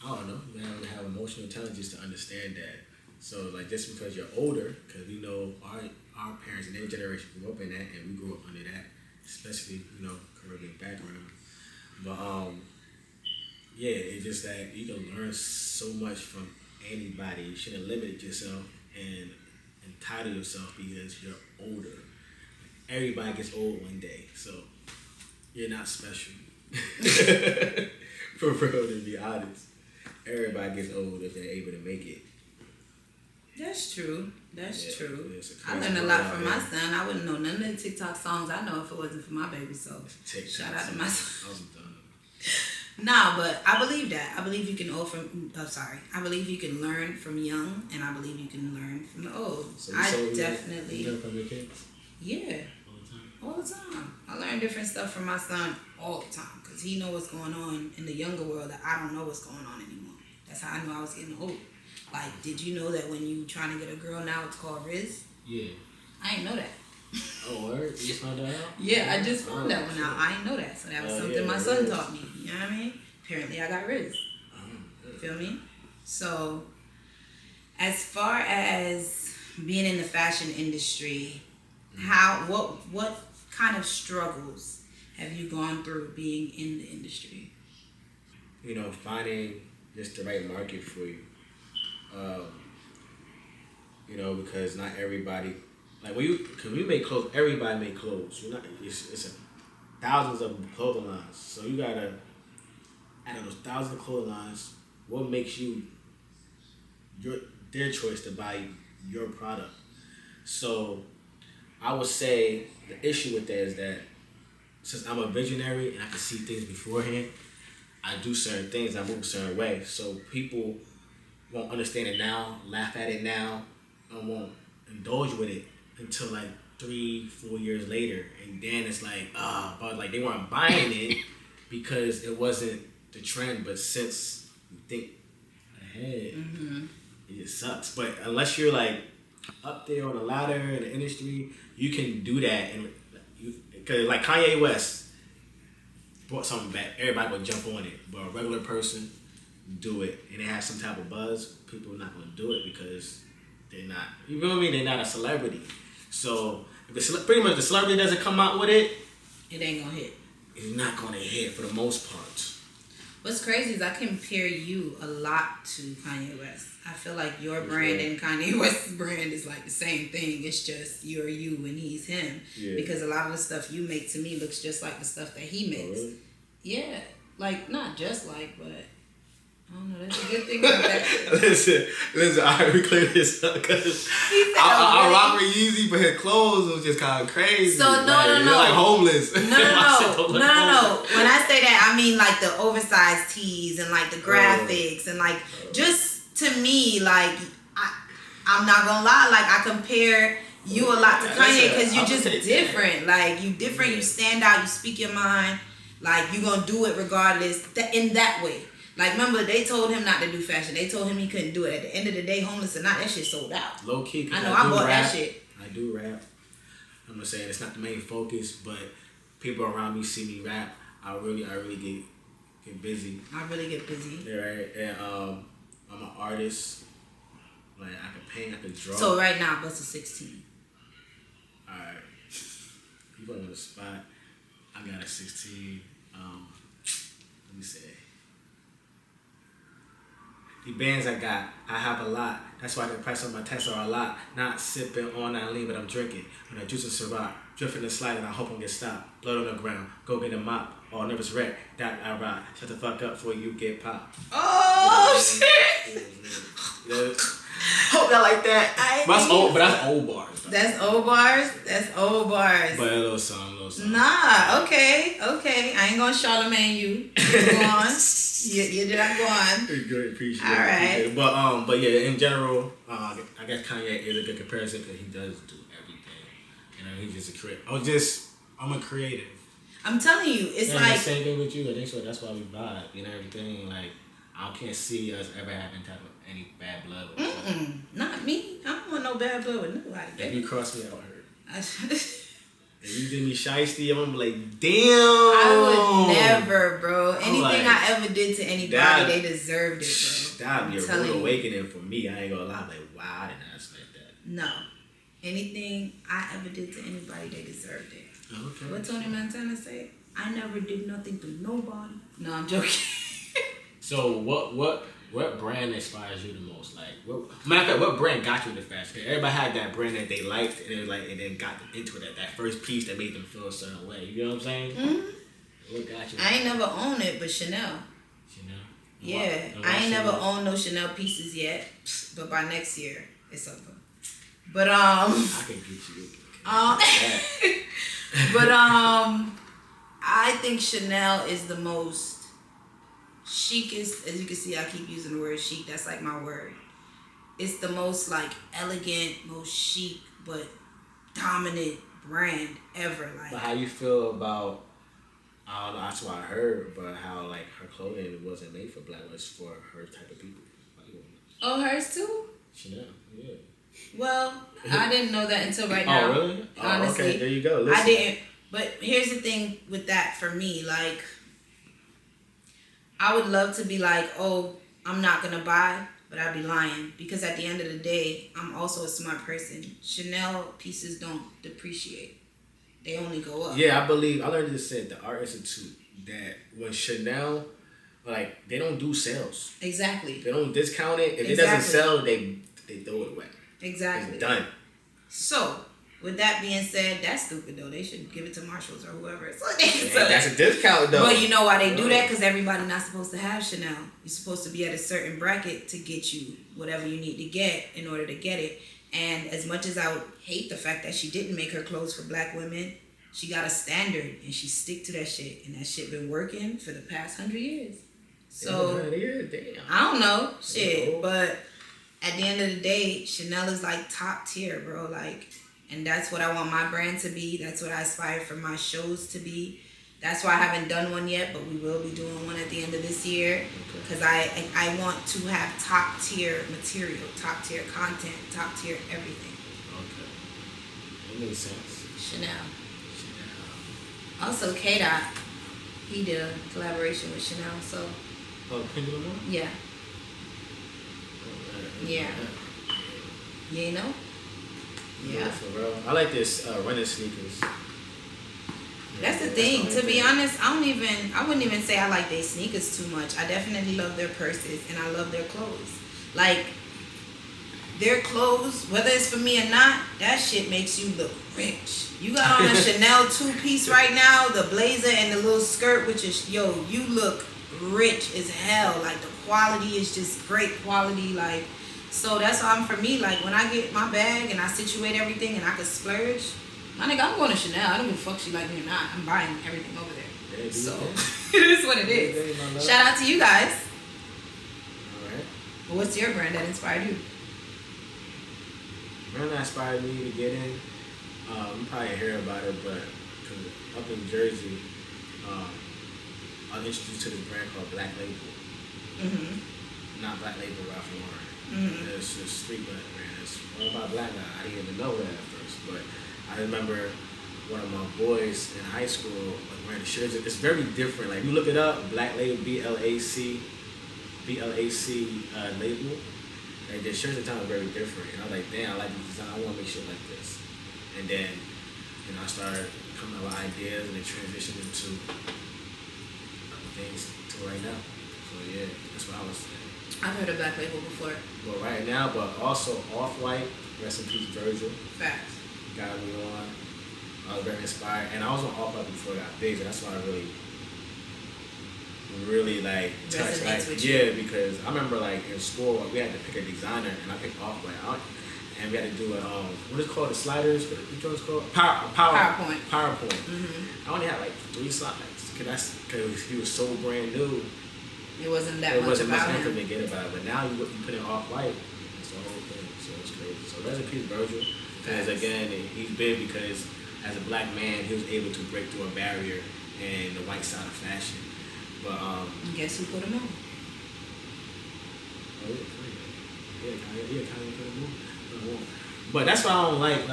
I don't know, you gotta have emotional intelligence to understand that. So, like, just because you're older, because we know our parents and their generation grew up in that, and we grew up under that, especially, Caribbean background. But, yeah, it's just that you can learn so much from anybody. You shouldn't limit yourself and entitle yourself because you're older. Everybody gets old one day, so you're not special. For real, to be honest. Everybody gets old if they're able to make it. That's true. That's true. I learned a lot from my son. I wouldn't know none of the TikTok songs I know if it wasn't for my baby. So shout out to my son. Nah, but I believe that. I believe you can I believe you can learn from young, and I believe you can learn from the old. So definitely. You learn from your kids? Yeah. All the time. I learn different stuff from my son all the time, because he know what's going on in the younger world that I don't know what's going on anymore. That's how I knew I was getting old. Like, did you know that when you trying to get a girl now, it's called Riz? Yeah. I didn't know that. Oh, word? You just found that out? Yeah, I just found that one out. I didn't know that. So that was something my son taught me. You know what I mean? Apparently I got Riz. Feel me? So, as far as being in the fashion industry, what kind of struggles have you gone through being in the industry? Finding just the right market for you. Because not everybody, like when we make clothes, everybody make clothes. It's thousands of clothing lines. So you gotta, out of those thousands of clothing lines, what makes you their choice to buy your product? So I would say the issue with that is that since I'm a visionary and I can see things beforehand, I do certain things, I move a certain way. So people won't understand it now, laugh at it now, and won't indulge with it until like 3-4 years later. And then it's like, but like they weren't buying it because it wasn't the trend. But since you think ahead, it just sucks. But unless you're like up there on the ladder in the industry, you can do that. And because like Kanye West brought something back, everybody would jump on it. But a regular person, do it and they have some type of buzz, people are not gonna do it because they're not. You know what I mean? They're not a celebrity. So if pretty much the celebrity doesn't come out with it, it ain't gonna hit. It's not gonna hit for the most part. What's crazy is I compare you a lot to Kanye West. I feel like your brand and Kanye West's brand is like the same thing. It's just you're you and he's him. Yeah. Because a lot of the stuff you make to me looks just like the stuff that he makes. Oh, really? Yeah. Like, not just like, but I don't know. That's a good thing about that. listen. All right, we clear this up because I rock with Yeezy, but his clothes was just kind of crazy. So no. Like homeless. No. When I say that, I mean like the oversized tees and like the graphics and like just to me, like I'm not gonna lie, like I compare you a lot to Kanye because you're just different. Like you different, you stand out, you speak your mind. Like you gonna do it regardless. In that way. Like, remember, they told him not to do fashion. They told him he couldn't do it. At the end of the day, homeless or not, that shit sold out. Low key. I know, I bought rap. that shit. I do rap. I'm gonna say it's not the main focus, but people around me see me rap. I really get busy. I really get busy. Yeah, right. And I'm an artist. Like I can paint, I can draw. So right now, bust a 16. All right. You going on the spot? I got a 16. Let me say. The bands I got, I have a lot. That's why the price on my Tesla are a lot. Not sipping on that lean, but I'm drinking. When I juice a Ciroc, drifting and sliding, I hope I'm get stopped. Blood on the ground, go get a mop. All nervous wreck, that I rock. Shut the fuck up before you get popped. Oh, shit. Yeah. Hope y'all like that. That's old bars. Though. That's old bars? That's old bars. But a little song. Nah, okay. I ain't gonna Charlamagne you. Go on. You did not go on. Good, appreciate it. All right. But yeah, in general, I guess Kanye is a good comparison because he does do everything. You know, he's just a creative. I'm a creative. I'm telling you, it's like the same thing with you. I think so. That's why we vibe. You know, everything. Like I can't see us ever having type of any bad blood. Not me. I don't want no bad blood with nobody. If you cross me, I would hurt. If you did me shiesty, I'm gonna be like, damn. I would never, bro. Anything like, I ever did to anybody, they deserved it, bro. That'd be a rude awakening for me. I ain't gonna lie. I'm like, wow, I didn't expect that. No. Anything I ever did to anybody, they deserved it. Okay. What Tony Montana say? I never did nothing to nobody. No, I'm joking. So what brand inspires you the most? Like, matter of fact, what brand got you into fashion? Everybody had that brand that they liked, and then got into it. That first piece that made them feel a certain way. You know what I'm saying? Mm-hmm. What got you? I ain't never owned it, but Chanel. Chanel. Yeah, I ain't never owned no Chanel pieces yet, but by next year it's over. But I can get you. But I think Chanel is the most chicest. As you can see, I keep using the word chic. That's like my word. It's the most like elegant, most chic, but dominant brand ever. Like, but how you feel about? I don't know. That's what I heard, but how like her clothing wasn't made for black, was for her type of people. Oh, hers too? Chanel, yeah. Well, I didn't know that until right now. Oh, really? Honestly, okay, there you go. Listen. I didn't. But here's the thing with that for me, like, I would love to be like, oh, I'm not going to buy, but I'd be lying. Because at the end of the day, I'm also a smart person. Chanel pieces don't depreciate. They only go up. Yeah, I learned this at the Art Institute, that when Chanel, like, they don't do sales. Exactly. They don't discount it. If it doesn't sell, they throw it away. Exactly. It's done. So, with that being said, that's stupid though. They should give it to Marshalls or whoever. So that's a discount though. But you know why they do that? Because everybody's not supposed to have Chanel. You're supposed to be at a certain bracket to get you whatever you need to get in order to get it. And as much as I would hate the fact that she didn't make her clothes for black women, she got a standard and she stick to that shit. And that shit been working for the past 100 years. So, damn. I don't know. Shit. But at the end of the day, Chanel is like top tier, bro. Like, and that's what I want my brand to be. That's what I aspire for my shows to be. That's why I haven't done one yet, but we will be doing one at the end of this year. Because I want to have top tier material, top tier content, top tier everything. Okay. That makes sense. Chanel. Also, K-Dot, he did a collaboration with Chanel, so Oh, Pendulum one? Yeah. Yeah. You know? Yeah. For real. I like this running sneakers. That's the thing. To be honest, I wouldn't even say I like their sneakers too much. I definitely love their purses and I love their clothes. Like, their clothes, whether it's for me or not, that shit makes you look rich. You got on a Chanel 2-piece right now, the blazer and the little skirt, which is, you look rich as hell. Like, the quality is just great quality. Like, so that's why for me, like, when I get my bag and I situate everything and I can splurge, my nigga, I'm going to Chanel. I don't give a fuck she like me or not. I'm buying everything over there. Yeah, so, it is what it is. Shout out to you guys. All right. Well, what's your brand that inspired you? Brand that inspired me to get in, you probably hear about it, but up in Jersey, I was introduced to this brand called Black Label. Mm-hmm. Not Black Label, Ralph Lauren. Mm-hmm. It's a street brand. It's all about black guy. I didn't even know that at first, but I remember one of my boys in high school wearing the shirts. It's very different. Like, you look it up, Black Label, BLAC label. Like, the shirts at the time were very different. And I was like, damn, I like the design. I want to make shit like this. And then, I started coming up with ideas and then transitioned into other things to right now. So yeah, that's what I was saying. I've heard of Black Label before. But right now, but also Off-White, rest in peace, Virgil. Facts. Got me on. I was very inspired. And I was on Off-White before I got big, so that's why I really like touched. Like, yeah, because I remember like in school we had to pick a designer and I picked Off-White. And we had to do a what is it called, the sliders? Which one's called? PowerPoint. Mm-hmm. I only had like 3 slides because he was so brand new. It wasn't that much about him. It wasn't much info to get about it. But now you put in Off-White, it's the whole thing. So it's crazy. So rest in peace, Virgil. Because again, he's big because as a black man, he was able to break through a barrier in the white side of fashion. But guess who put him on? Oh yeah, Kanye put him on. But that's why I don't like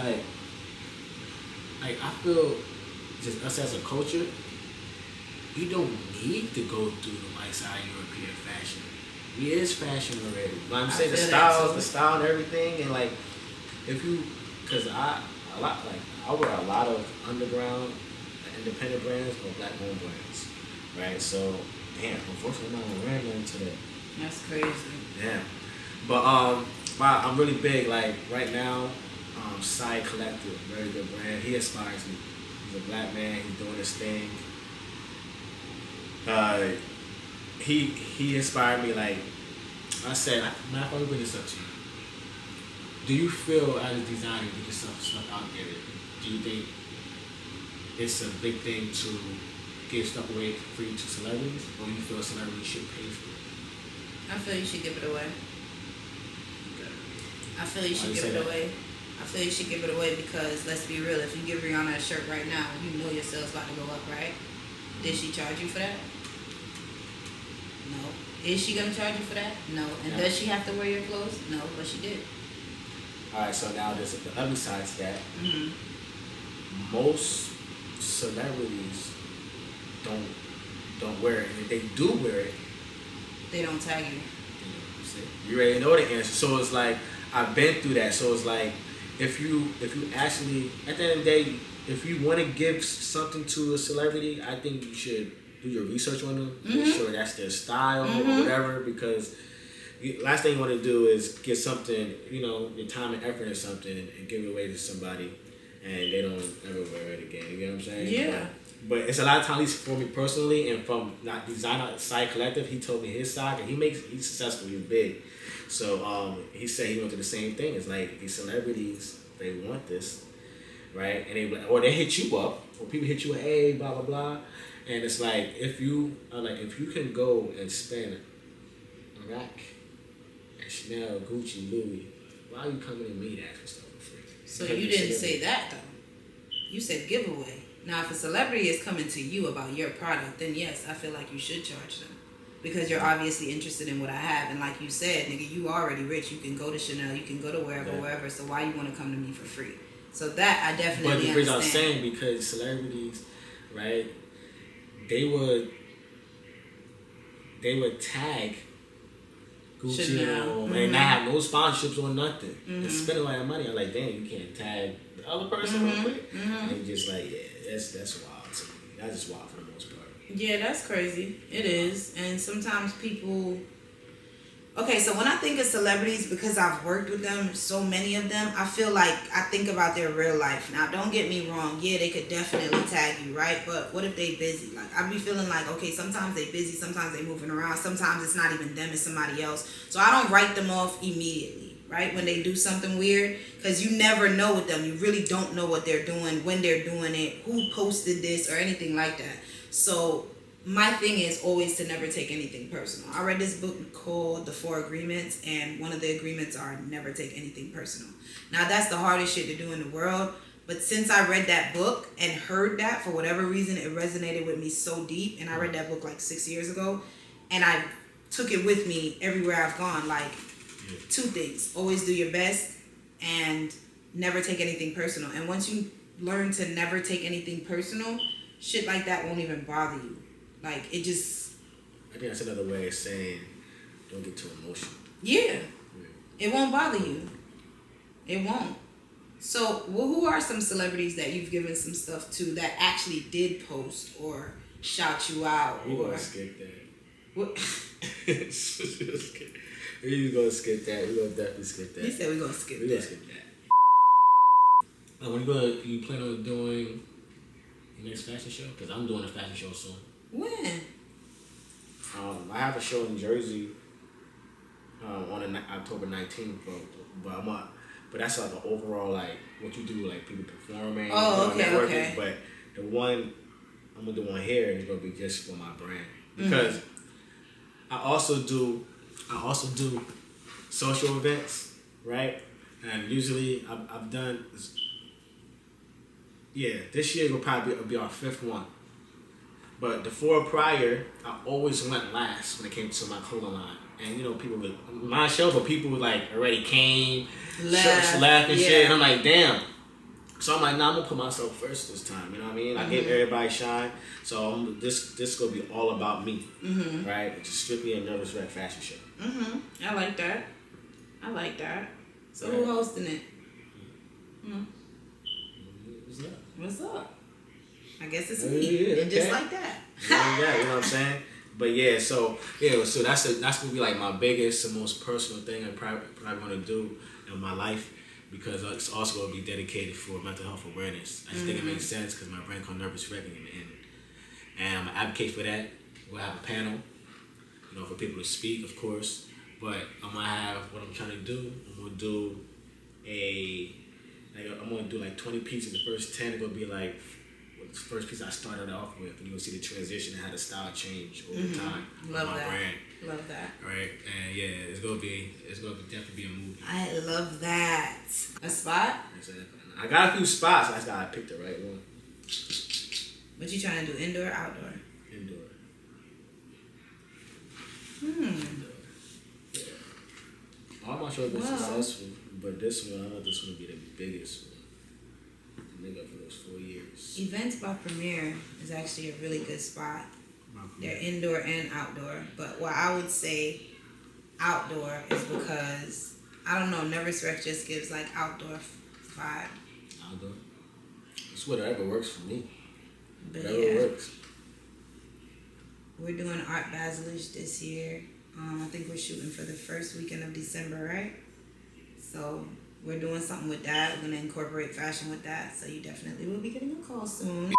I feel just us as a culture, we don't need to go through the white side of European fashion. We is fashion already. But I'm saying the style and everything, and like if you, cause I wear a lot of underground, independent brands or black owned brands, right? So damn, unfortunately I'm not wearing none today. That's crazy. Yeah, but I'm really big. Like right now, Psy Collective, very good brand. He inspires me. He's a black man. He's doing his thing. He inspired me. Like I said, Matt, let me bring this up to you. Do you feel as a designer to get stuff out there? Do you think it's a big thing to give stuff away free to celebrities, or do you feel celebrities should pay for it? I feel you should give it away. Okay. I feel you should give it away. I feel you should give it away because, let's be real, if you give Rihanna a shirt right now, you know your sales about to go up, right? Did she charge you for that? No. Is she going to charge you for that? No. And does she have to wear your clothes? No, but she did. Alright, so now there's the other side to that. Mm-hmm. Most celebrities don't wear it, and if they do wear it, they don't tag you. You already know the answer. So it's like I've been through that. So it's like if you actually at the end of the day, if you want to give something to a celebrity, I think you should do your research on them, make sure that's their style or whatever. Because last thing you want to do is get something, your time and effort in something, and give it away to somebody, and they don't ever wear it again. You get what I'm saying? Yeah. But it's a lot of times, at least for me personally, and from not designer side collective, he told me his side, and he's successful, he's big. So he said he went through the same thing. It's like these celebrities, they want this, right? And they hit you up, or people hit you up, hey, blah blah blah, and it's like if you can go and spend a rack at Chanel, Gucci, Louis, why are you coming to me to ask for stuff for free? So you didn't say that though. You said giveaway. Now, if a celebrity is coming to you about your product, then yes, I feel like you should charge them. Because you're obviously interested in what I have. And like you said, nigga, you already rich. You can go to Chanel, you can go to wherever. So why you want to come to me for free? So that I definitely understand. But the reason I'm saying, because celebrities, right, they would they would tag Gucci Chanel. and not have no sponsorships or nothing. And spend a lot of money. I'm like, damn, you can't tag the other person real quick. And just like, yeah, that's wild to me. That's just wild for the most part. Yeah, that's crazy. It is. And sometimes people... Okay, so when I think of celebrities, because I've worked with them, so many of them, I feel like I think about their real life. Now, don't get me wrong. Yeah, they could definitely tag you, right? But what if they busy? Like, I be feeling like, okay, sometimes they busy, sometimes they moving around, sometimes it's not even them, it's somebody else. So I don't write them off immediately, right? When they do something weird, because you never know with them. You really don't know what they're doing, when they're doing it, who posted this, or anything like that. So... my thing is always to never take anything personal. I read this book called The 4 Agreements, and one of the agreements are never take anything personal. Now, that's the hardest shit to do in the world, but since I read that book and heard that, for whatever reason, it resonated with me so deep, and I read that book like 6 years ago, and I took it with me everywhere I've gone. Like, 2 things. Always do your best, and never take anything personal. And once you learn to never take anything personal, shit like that won't even bother you. Like, it just... I think that's another way of saying don't get too emotional. Yeah. It won't bother you. It won't. So, well, who are some celebrities that you've given some stuff to that actually did post or shout you out? We're or... going to skip that. What? We're going to skip that. We're going to definitely skip that. You said we're going to skip that. We're going to skip that. When you plan on doing your next fashion show? Because I'm doing a fashion show soon. When? I have a show in Jersey on October 19th, but that's like an overall, like what you do, like people performing, networking. Okay. But the one I'm gonna do one here is gonna be just for my brand, because I also do social events, right? And usually I've done. This year will probably be our 5th one. But the 4 prior, I always went last when it came to my clothing line. And people would, my show, but people would like already came, left and shit. And I'm like, damn. So I'm like, nah, I'm gonna put myself first this time. You know what I mean? I give everybody shine. So this gonna be all about me, right? It's just strictly a Nervous Wreck fashion show. I like that. So who hosting it? What's up? I guess it's me. And just like that. You know what I'm saying? But so that's gonna be like my biggest and most personal thing I probably gonna do in my life, because it's also gonna be dedicated for mental health awareness. I just think it makes sense because my brand called Nervous Wreck, and I'm gonna advocate for that. We'll have a panel, for people to speak, of course. But I'm gonna have what I'm trying to do. I'm gonna do like 20 pieces. The first 10 are gonna be like the first piece I started off with, and you'll see the transition and how the style changed over time. Love my that. brand. Love that. Right, and it's gonna definitely be a movie. I love that. A spot? I got a few spots. I just gotta pick the right one. What you trying to do? Indoor or outdoor? Indoor. Indoor. Yeah. All my shows have been successful, but this one, I know this one will be the biggest one. Nigga, for those 4 years. Events by Premier is actually a really good spot. They're indoor and outdoor, but why I would say outdoor is because I don't know, Nervous Wreck just gives like outdoor vibe. Outdoor. It's whatever works for me. But whatever works. We're doing Art Basilish this year. I think we're shooting for the first weekend of December, right? So we're doing something with that. We're gonna incorporate fashion with that. So you definitely will be getting a call soon.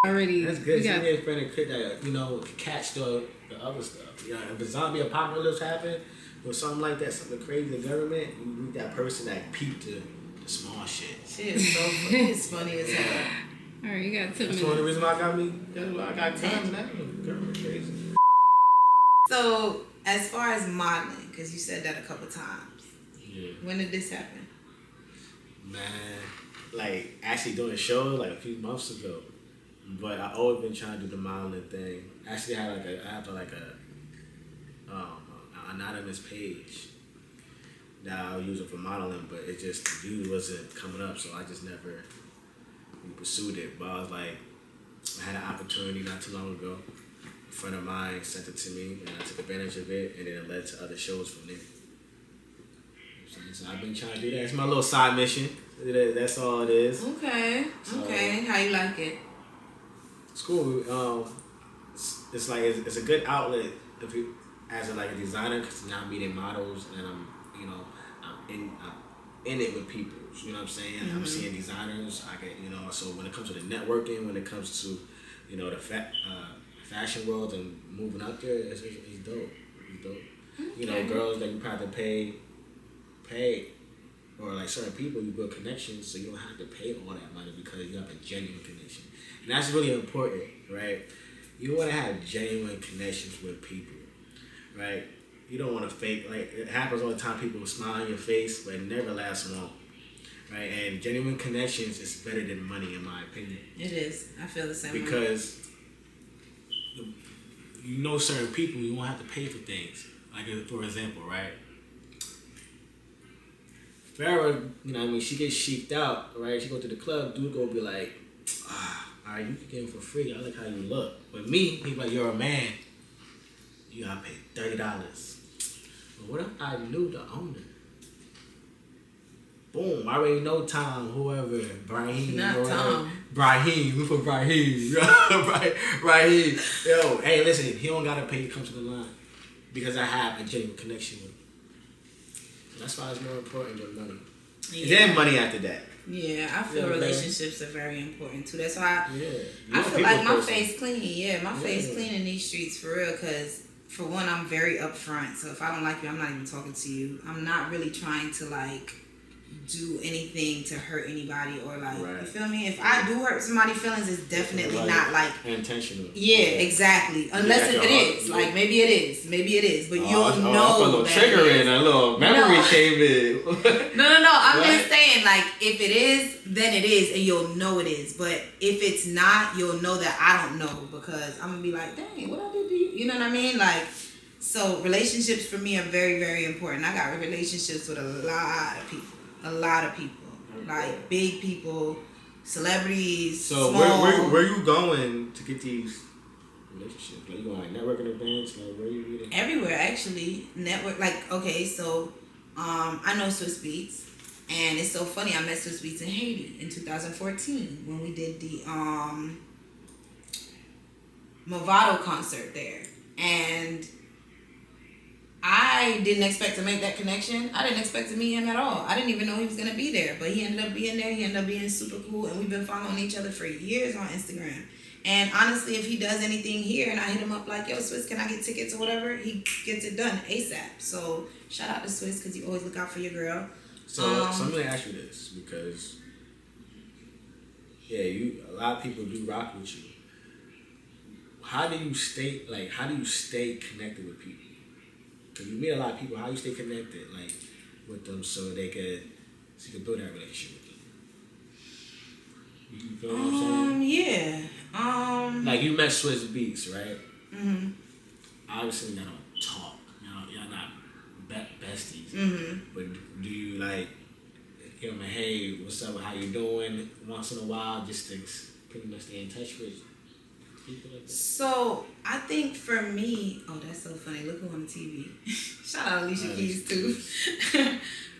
Already. That's good. You need a friend and kid that catch the other stuff. If a zombie apocalypse happen or something like that, something crazy in the government, you need that person that peeped the small shit. She is so funny. It's funny as hell. All right, you got 2 minutes. That's one of the reasons why I got time now. Government crazy. So as far as modeling, because you said that a couple times. Yeah. When did this happen? Man, like actually doing a show like a few months ago. But I always been trying to do the modeling thing. Actually, I have an anonymous page that I was using for modeling, but it just the view wasn't coming up, so I just never pursued it. But I was like, I had an opportunity not too long ago friend of mine sent it to me, and I took advantage of it, and then it led to other shows from there. So I've been trying to do that. It's my little side mission. That's all it is. Okay. So, okay. How you like it? It's cool. It's like it's a good outlet if you as a designer, because now I'm meeting models and I'm I'm in it with people. You know what I'm saying? I'm seeing designers. I get so when it comes to the networking, when it comes to the fashion world and moving up there, it's dope. It's dope. Okay. Girls that you probably pay, or certain people you build connections, so you don't have to pay all that money because you have a genuine connection, and that's really important, right? You want to have genuine connections with people, right? You don't want to fake. It happens all the time. People smile in your face, but it never lasts long, right? And genuine connections is better than money, in my opinion. It is. I feel the same way. Because certain people, you won't have to pay for things. For example, right? Fara, she gets sheeked out, right? She go to the club, dude go be like, alright, you can get him for free. I like how you look. But me, he's like, you're a man. You gotta pay $30. But what if I knew the owner? Boom, I already know Tom, whoever, Brahim. Not Tom. Brahim, we put Brahim. Brahim. Yo, hey, listen, he don't gotta pay to come to the line because I have a genuine connection with him. That's why it's more important than money. Yeah. And then money after that. Yeah, I feel relationships are very important too. That's why I feel like my face clean. Yeah, my face clean in these streets for real. Because for one, I'm very upfront. So if I don't like you, I'm not even talking to you. I'm not really trying to do anything to hurt anybody or you feel me? If I do hurt somebody's feelings, it's definitely not intentional. Yeah, exactly. Unless if it is. Maybe it is. But you'll know. A little trigger in, a little memory came in. No. I'm just saying, if it is, then it is, and you'll know it is. But if it's not, you'll know that I don't know, because I'm gonna be like, dang, what I did to you? You know what I mean? So relationships for me are very, very important. I got relationships with a lot of people. Big people, celebrities. So small. Where you going to get these relationships? You going networking events? Where you meeting? Everywhere, actually. Network. So I know Swiss Beats, and it's so funny. I met Swiss Beats in Haiti in 2014 when we did the Movado concert there, and I didn't expect to make that connection. I didn't expect to meet him at all. I didn't even know he was going to be there. But he ended up being there. He ended up being super cool. And we've been following each other for years on Instagram. And honestly, if he does anything here and I hit him up like, yo, Swiss, can I get tickets or whatever? He gets it done ASAP. So shout out to Swiss, because you always look out for your girl. So I'm going to ask you this, because, a lot of people do rock with you. How do you stay connected with people? Because you meet a lot of people. How you stay connected, with them, so you can build that relationship with them? You feel what I'm saying? Yeah. You met Swiss Beats, right? Mm-hmm. Obviously, y'all don't talk. Y'all not besties. Mm-hmm. But do you give them a hey, what's up? How you doing? Once in a while, just to pretty much stay in touch with people like that? So I think for me, that's so funny. Look who on the TV. Shout out Alicia Keys too.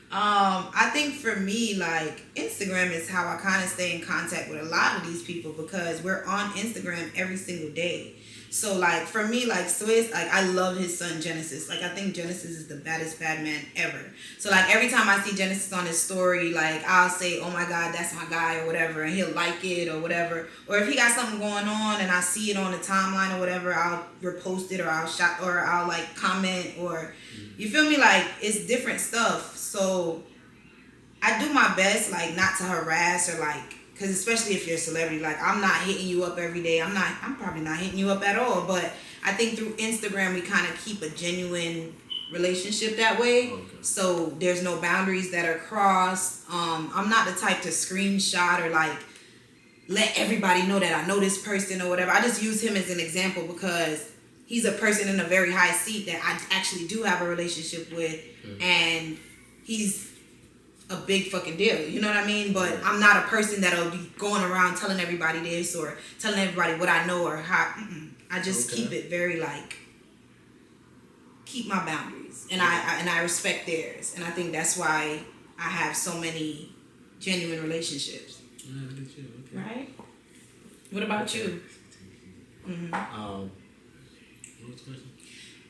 I think for me, Instagram is how I kind of stay in contact with a lot of these people, because we're on Instagram every single day. So for me, Swiss, I love his son Genesis. I think Genesis is the baddest bad man ever. So every time I see Genesis on his story, I'll say, oh my God, that's my guy or whatever, and he'll like it or whatever. Or if he got something going on and I see it on the timeline or whatever, I'll repost it, or I'll comment, or you feel me? It's different stuff. So I do my best not to harass or because especially if you're a celebrity, I'm not hitting you up every day. I'm probably not hitting you up at all. But I think through Instagram, we kind of keep a genuine relationship that way. Okay. So there's no boundaries that are crossed. I'm not the type to screenshot or let everybody know that I know this person or whatever. I just use him as an example because he's a person in a very high seat that I actually do have a relationship with. Mm-hmm. And he's a big fucking deal, you know what I mean? But I'm not a person that'll be going around telling everybody this or telling everybody what I know or how. I just keep it very like, keep my boundaries, and I respect theirs, and I think that's why I have so many genuine relationships. Okay. Right? What about you? Mm-hmm. What was the question?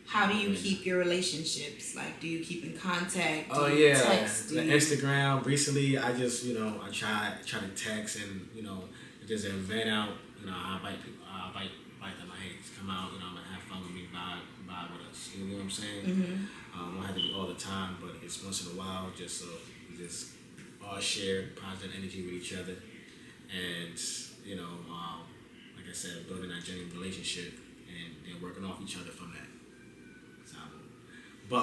How do you keep your relationships? Like, do you keep in contact? Oh Do you yeah, text? like Instagram. Recently, I just I try to text, and if there's an event out, I invite people. I invite them. Hey, come out. Have fun with me. Vibe with us. You know what I'm saying? Mm-hmm. Don't have to be all the time, but it's once in a while, just so we just all share positive energy with each other, and like I said, building that genuine relationship, and then working off each other from that. But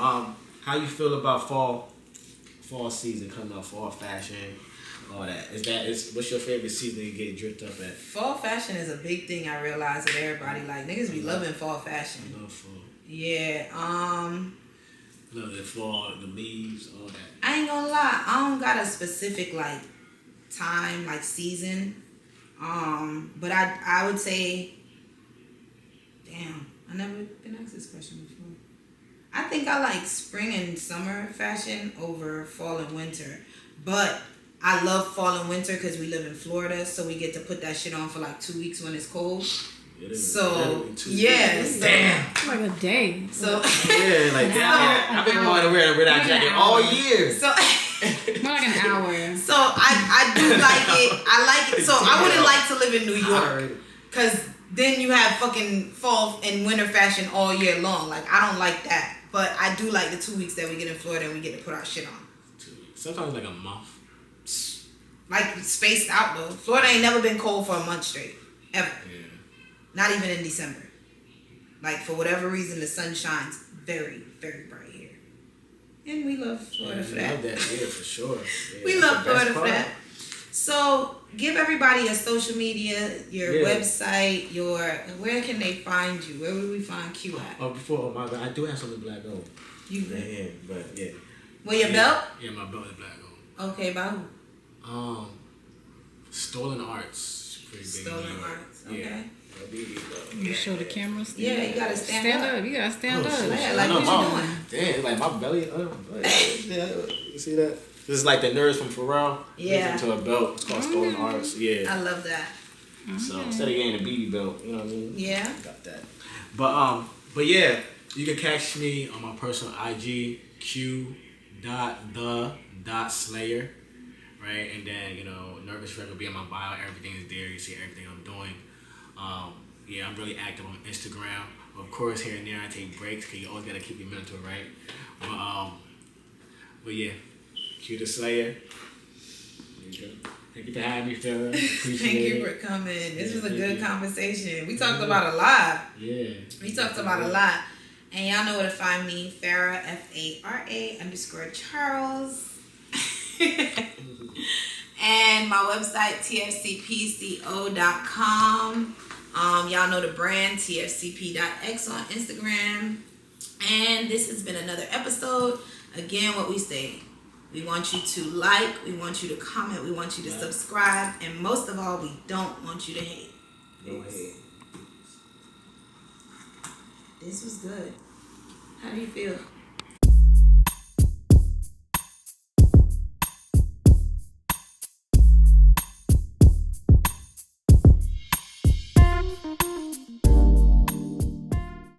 how you feel about fall season coming up, fall fashion, all that? What's your favorite season you get dripped up at? Fall fashion is a big thing. I realize that everybody like niggas be loving fall fashion. I love fall. Yeah. Love the fall, the leaves, all that. I ain't gonna lie. I don't got a specific like time, like season. But I would say, damn, I never been asked this question before. I think I like spring and summer fashion over fall and winter. But I love fall and winter because we live in Florida, so we get to put that shit on for like 2 weeks when it's cold. So, yeah. So, damn. Like a day. So, yeah, like that. I've been wanting to wear that jacket all year. So, more like an hour. So I do like it. I like it. So I wouldn't like to live in New York because then you have fucking fall and winter fashion all year long. Like I don't like that. But I do like the 2 weeks that we get in Florida and we get to put our shit on. 2 weeks. Sometimes like a month. Like spaced out though. Florida ain't never been cold for a month straight. Ever. Yeah. Not even in December. Like for whatever reason the sun shines very, very bright here. And we love Florida for that. Love that, yeah, for sure. Yeah, We love Florida for that. So give everybody your social media, your website, where can they find you? Where would we find Q at? Oh my God, I do have something black gold. Yeah, but yeah. Well, your belt? Yeah, my belt is black gold. Okay, by who? Stolen Arts. Pretty big Stolen name. Arts. Okay. You show the camera. Yeah, you gotta stand up. You gotta stand up. Yeah, like what you doing? Damn, like my belly. You see that? This is like the nerds from Fara. Yeah. Into a belt. It's called Stolen Arts. Yeah. I love that. So instead of getting a BB belt, you know what I mean? Yeah. Got that. But yeah, you can catch me on my personal IG, q.the.slayer. Right? And then, Nervous Wreck will be on my bio. Everything is there. You see everything I'm doing. Yeah, I'm really active on Instagram. Of course, here and there I take breaks because you always got to keep your mental right. But yeah, Q the Slayer. There you go. Thank you for having me, Fara. Appreciate Thank you it. for coming. This was a good conversation. We talked about a lot. Yeah. We talked about a lot. And y'all know where to find me, Fara, Fara_Charles. And my website, tfcpco.com. Y'all know the brand, tfcp.x on Instagram. And this has been another episode. Again, what we say, we want you to like, we want you to comment, we want you to subscribe, and most of all, we don't want you to hate. Go ahead. This was good. How do you feel?